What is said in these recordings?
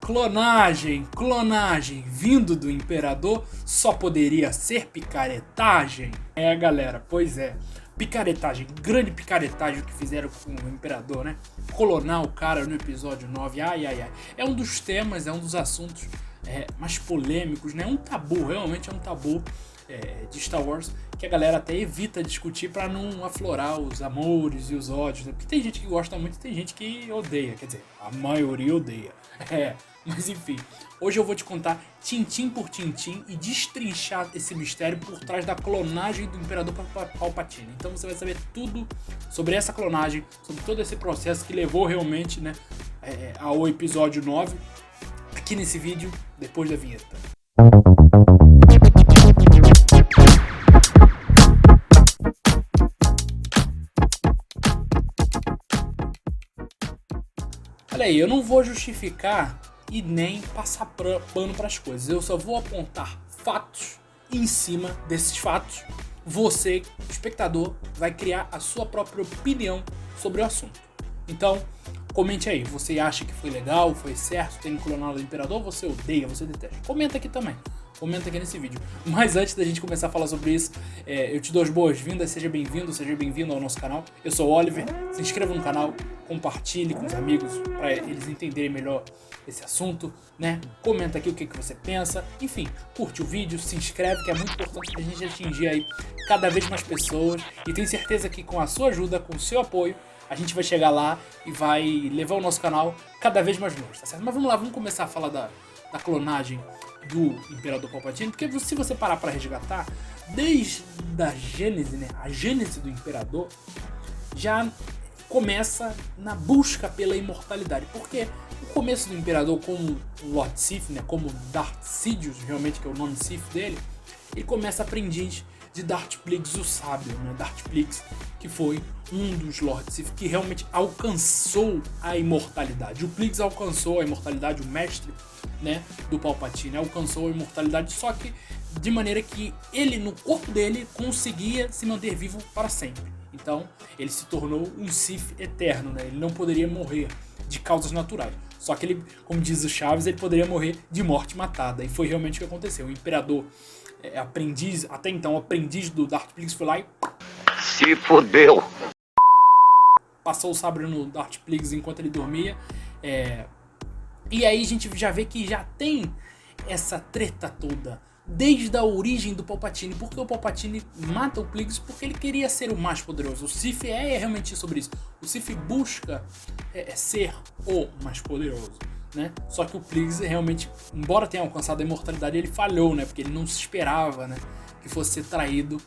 Clonagem vindo do Imperador só poderia ser picaretagem? É, galera, pois é. Picaretagem, grande picaretagem que fizeram com o Imperador, né? Clonar o cara no episódio 9, ai. É um dos temas, é um dos assuntos mais polêmicos, né? Um tabu, realmente é um tabu de Star Wars que a galera até evita discutir pra não aflorar os amores e os ódios, né? Porque tem gente que gosta muito e tem gente que odeia, quer dizer, a maioria odeia. Mas enfim, hoje eu vou te contar tintim por tintim e destrinchar esse mistério por trás da clonagem do Imperador Palpatine. Então você vai saber tudo sobre essa clonagem, sobre todo esse processo que levou realmente, né, ao episódio 9, aqui nesse vídeo, depois da vinheta. Olha aí, eu não vou justificar e nem passar pano para as coisas. Eu só vou apontar fatos e em cima desses fatos, você, espectador, vai criar a sua própria opinião sobre o assunto. Então, comente aí. Você acha que foi legal, foi certo, tem clonado o Imperador? Você odeia, você detesta? Comenta aqui também. Comenta aqui nesse vídeo. Mas antes da gente começar a falar sobre isso, eu te dou as boas-vindas. Seja bem-vindo ao nosso canal. Eu sou o Oliver. Se inscreva no canal, compartilhe com os amigos para eles entenderem melhor esse assunto, né? Comenta aqui o que você pensa. Enfim, curte o vídeo, se inscreve, que é muito importante pra gente atingir aí cada vez mais pessoas. E tenho certeza que com a sua ajuda, com o seu apoio, a gente vai chegar lá e vai levar o nosso canal cada vez mais longe, tá certo? Mas vamos lá, vamos começar a falar da clonagem do Imperador Palpatine, porque se você parar para resgatar, desde a Gênese, né, a Gênese do Imperador já começa na busca pela imortalidade, porque o começo do Imperador como Lord Sith, né, como Darth Sidious, realmente que é o nome Sith dele, ele começa aprendiz de Darth Plagueis o Sábio, né, Darth Plagueis, que foi um dos Lord Sith que realmente alcançou a imortalidade. O Plagueis alcançou a imortalidade, o mestre, né, do Palpatine alcançou a imortalidade, só que de maneira que ele, no corpo dele, conseguia se manter vivo para sempre. Então, ele se tornou um Sith eterno, né? Ele não poderia morrer de causas naturais. Só que ele, como diz o Chaves, ele poderia morrer de morte matada. E foi realmente o que aconteceu. O Imperador, aprendiz, até então aprendiz do Darth Plagueis, foi lá e se fodeu. Passou o sabre no Darth Plagueis enquanto ele dormia. E aí a gente já vê que já tem essa treta toda desde a origem do Palpatine, porque o Palpatine mata o Plagueis porque ele queria ser o mais poderoso. O Sith é realmente sobre isso. O Sith busca ser o mais poderoso, né? Só que o Plagueis realmente, embora tenha alcançado a imortalidade, ele falhou, né? Porque ele não se esperava, né, que fosse ser traído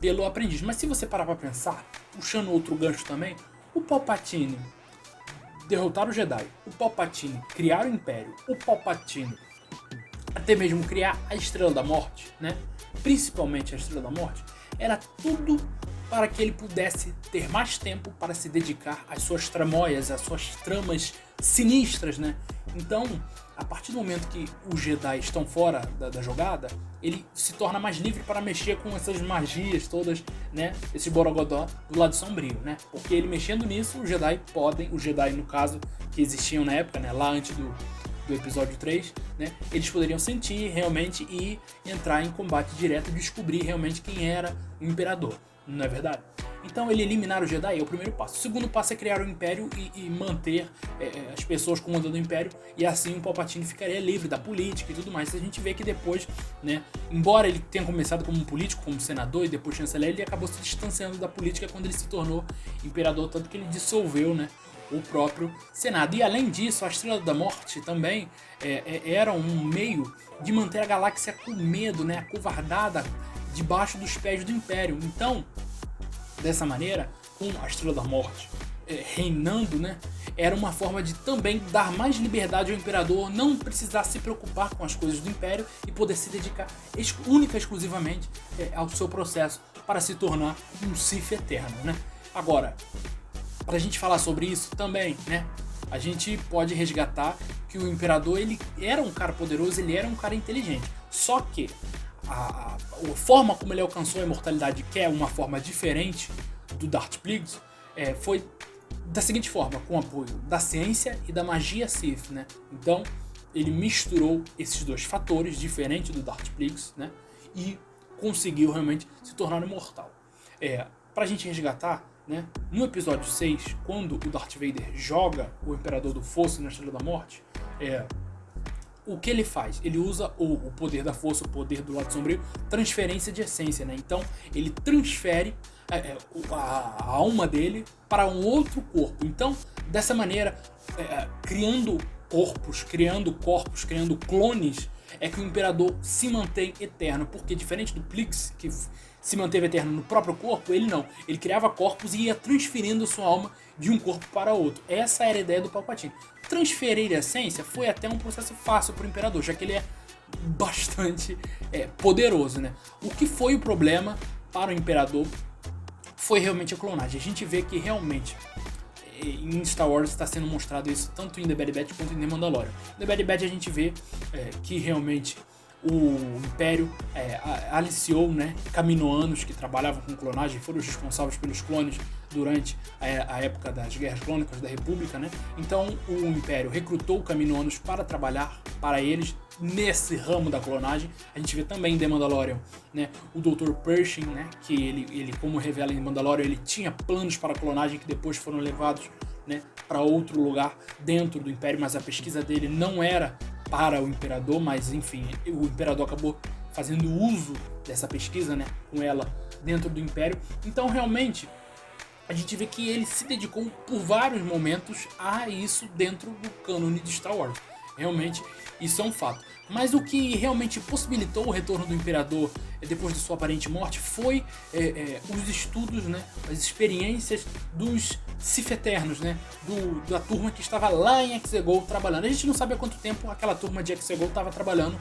pelo aprendiz. Mas se você parar pra pensar, puxando outro gancho também, o Palpatine derrotar o Jedi, o Palpatine criar o Império, o Palpatine até mesmo criar a Estrela da Morte, né? Principalmente a Estrela da Morte, era tudo para que ele pudesse ter mais tempo para se dedicar às suas tramóias, às suas tramas sinistras, né? Então, a partir do momento que os Jedi estão fora da jogada, ele se torna mais livre para mexer com essas magias todas, né? Esse borogodó do lado sombrio, né? Porque ele mexendo nisso, os Jedi no caso, que existiam na época, né? Lá antes do episódio 3, né? Eles poderiam sentir realmente e entrar em combate direto e descobrir realmente quem era o Imperador, não é verdade? Então ele eliminar o Jedi é o primeiro passo. O segundo passo é criar o Império e manter as pessoas comandando o Império, e assim o Palpatine ficaria livre da política e tudo mais. A gente vê que depois, né, embora ele tenha começado como um político, como senador e depois chanceler, ele acabou se distanciando da política quando ele se tornou imperador, tanto que ele dissolveu, né, o próprio Senado. E além disso, a Estrela da Morte também era um meio de manter a galáxia com medo, né, acovardada debaixo dos pés do Império. Então, dessa maneira, com a Estrela da Morte reinando, né, era uma forma de também dar mais liberdade ao Imperador, não precisar se preocupar com as coisas do Império e poder se dedicar única e exclusivamente ao seu processo para se tornar um Sith eterno, né? Agora, para a gente falar sobre isso também, né, a gente pode resgatar que o Imperador, ele era um cara poderoso, ele era um cara inteligente. Só que a forma como ele alcançou a imortalidade, que é uma forma diferente do Darth Plagueis, foi da seguinte forma, com o apoio da ciência e da magia Sith, né? Então, ele misturou esses dois fatores, diferente do Darth Plagueis, né? E conseguiu realmente se tornar imortal. Pra gente resgatar, né? No episódio 6, quando o Darth Vader joga o Imperador do Fosso na Estrela da Morte, o que ele faz? Ele usa o poder da força, o poder do lado sombrio, transferência de essência, né? Então, ele transfere a alma dele para um outro corpo. Então, dessa maneira, criando corpos, criando clones, é que o Imperador se mantém eterno. Porque, diferente do Plagueis, que se manteve eterno no próprio corpo, ele não. Ele criava corpos e ia transferindo sua alma de um corpo para outro. Essa era a ideia do Palpatine. Transferir a essência foi até um processo fácil para o Imperador, já que ele é bastante poderoso, né? O que foi o problema para o Imperador foi realmente a clonagem. A gente vê que realmente em Star Wars está sendo mostrado isso tanto em The Bad Batch quanto em The Mandalorian. Em The Bad Batch a gente vê que realmente o Império aliciou, né, caminoanos que trabalhavam com clonagem, foram os responsáveis pelos clones durante a época das Guerras Clônicas da República, né? Então o Império recrutou caminoanos para trabalhar para eles nesse ramo da clonagem. A gente vê também em The Mandalorian, né, o Dr. Pershing, né, que ele, como revela em Mandalorian, ele tinha planos para a clonagem que depois foram levados, né, para outro lugar dentro do Império, mas a pesquisa dele não era para o Imperador, mas enfim, o Imperador acabou fazendo uso dessa pesquisa, né, com ela dentro do Império. Então realmente a gente vê que ele se dedicou por vários momentos a isso dentro do cânone de Star Wars. Realmente isso é um fato. Mas o que realmente possibilitou o retorno do Imperador depois de sua aparente morte foi os estudos, né, as experiências dos Sith Eternos, né, da turma que estava lá em Exegol trabalhando. A gente não sabe há quanto tempo aquela turma de Exegol estava trabalhando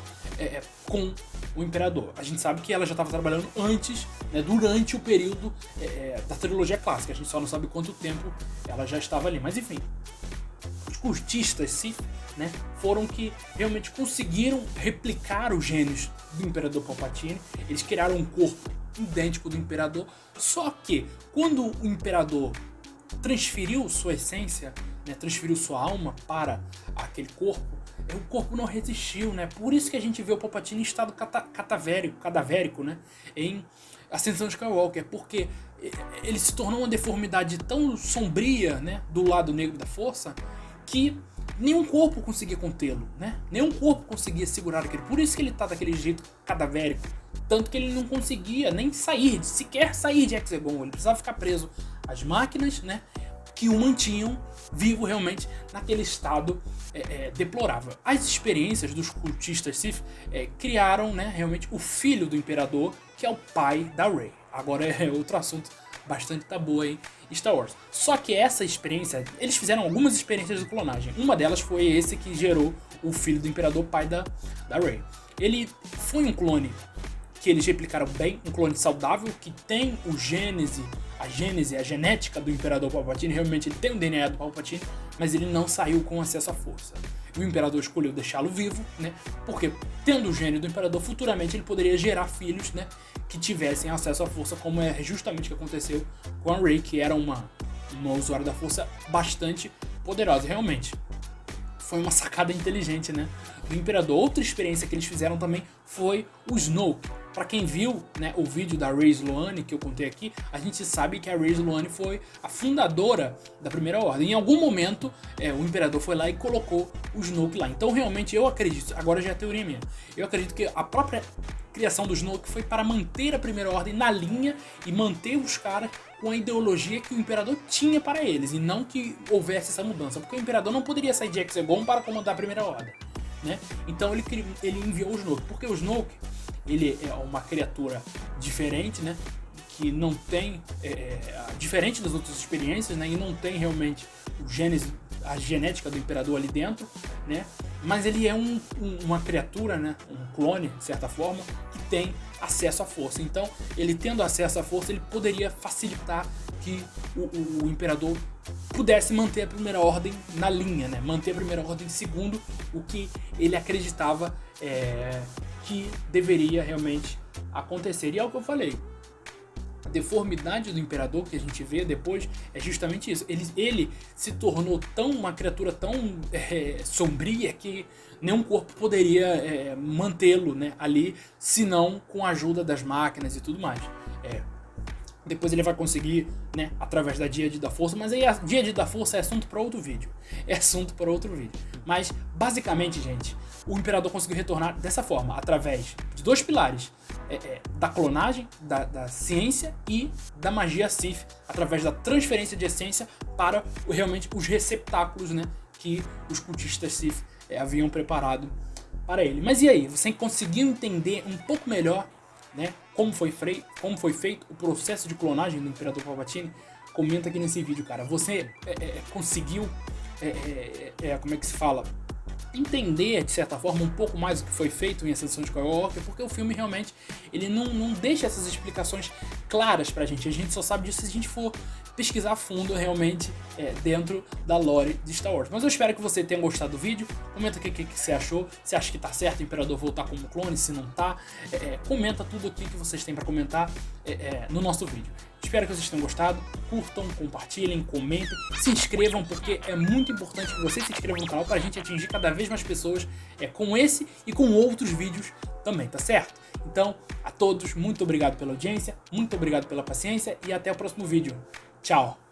com o Imperador. A gente sabe que ela já estava trabalhando antes, né, durante o período da trilogia clássica. A gente só não sabe quanto tempo ela já estava ali. Mas enfim, os cultistas Sith, né, foram que realmente conseguiram replicar os genes do Imperador Palpatine. Eles criaram um corpo idêntico do Imperador, só que quando o Imperador transferiu sua essência, né, transferiu sua alma para aquele corpo, o corpo não resistiu, né? Por isso que a gente vê o Palpatine em estado cadavérico, né, em Ascensão de Skywalker, porque ele se tornou uma deformidade tão sombria, né, do lado negro da força, que nenhum corpo conseguia contê-lo, né? Nenhum corpo conseguia segurar aquele. Por isso que ele tá daquele jeito cadavérico. Tanto que ele não conseguia nem sequer sair de Exegol. Ele precisava ficar preso às máquinas, né, que o mantinham vivo realmente naquele estado deplorável. As experiências dos cultistas Sith criaram, né, realmente o filho do Imperador, que é o pai da Rey. Agora é outro assunto bastante tabu aí em Star Wars. Só que essa experiência, eles fizeram algumas experiências de clonagem. Uma delas foi esse que gerou o filho do Imperador, pai da Rey. Ele foi um clone que eles replicaram bem, um clone saudável, que tem a genética do Imperador Palpatine. Realmente ele tem o DNA do Palpatine, mas ele não saiu com acesso à força. O Imperador escolheu deixá-lo vivo, né? Porque tendo o gene do Imperador, futuramente ele poderia gerar filhos, né, que tivessem acesso à força, como é justamente o que aconteceu com a Rey, que era uma usuária da força bastante poderosa. Realmente foi uma sacada inteligente, né, do Imperador. Outra experiência que eles fizeram também foi o Snoke. Para quem viu, né, o vídeo da Rey Sloane que eu contei aqui, a gente sabe que a Rey Sloane foi a fundadora da Primeira Ordem. Em algum momento, o Imperador foi lá e colocou o Snoke lá. Então, realmente, eu acredito, agora já é teoria minha, eu acredito que a própria criação do Snoke foi para manter a Primeira Ordem na linha e manter os caras com a ideologia que o Imperador tinha para eles, e não que houvesse essa mudança, porque o Imperador não poderia sair de Exegol para comandar a Primeira Ordem, né? Então ele enviou o Snoke, porque o Snoke, ele é uma criatura diferente, né, que não tem, diferente das outras experiências, né, e não tem realmente a genética do Imperador ali dentro, né, mas ele é uma criatura, né, um clone, de certa forma, que tem acesso à força. Então, ele tendo acesso à força, ele poderia facilitar que o Imperador pudesse manter a Primeira Ordem na linha, né, manter a Primeira Ordem segundo o que ele acreditava que deveria realmente acontecer. E é o que eu falei, deformidade do Imperador que a gente vê depois é justamente isso. Ele se tornou uma criatura tão sombria que nenhum corpo poderia mantê-lo, né, ali, senão com a ajuda das máquinas e tudo mais. Depois ele vai conseguir, né, através da Díade da Força, mas aí a Díade da Força é assunto para outro vídeo. Mas, basicamente, gente, o Imperador conseguiu retornar dessa forma, através de dois pilares, da clonagem, da ciência e da magia Sith, através da transferência de essência para realmente os receptáculos, né, que os cultistas Sith haviam preparado para ele. Mas e aí, você conseguiu entender um pouco melhor, né, como foi feito o processo de clonagem do Imperador Palpatine? Comenta aqui nesse vídeo, cara. Você conseguiu, como é que se fala? Entender, de certa forma, um pouco mais o que foi feito em Ascensão de Skywalker, porque o filme realmente ele não deixa essas explicações claras pra gente. A gente só sabe disso se a gente for pesquisar a fundo realmente dentro da lore de Star Wars. Mas eu espero que você tenha gostado do vídeo. Comenta o que você achou. Se acha que tá certo o Imperador voltar como clone, se não tá. Comenta tudo aqui que vocês têm pra comentar no nosso vídeo. Espero que vocês tenham gostado. Curtam, compartilhem, comentem, se inscrevam, porque é muito importante que vocês se inscrevam no canal para a gente atingir cada vez mais pessoas com esse e com outros vídeos também, tá certo? Então, a todos, muito obrigado pela audiência, muito obrigado pela paciência e até o próximo vídeo. Tchau!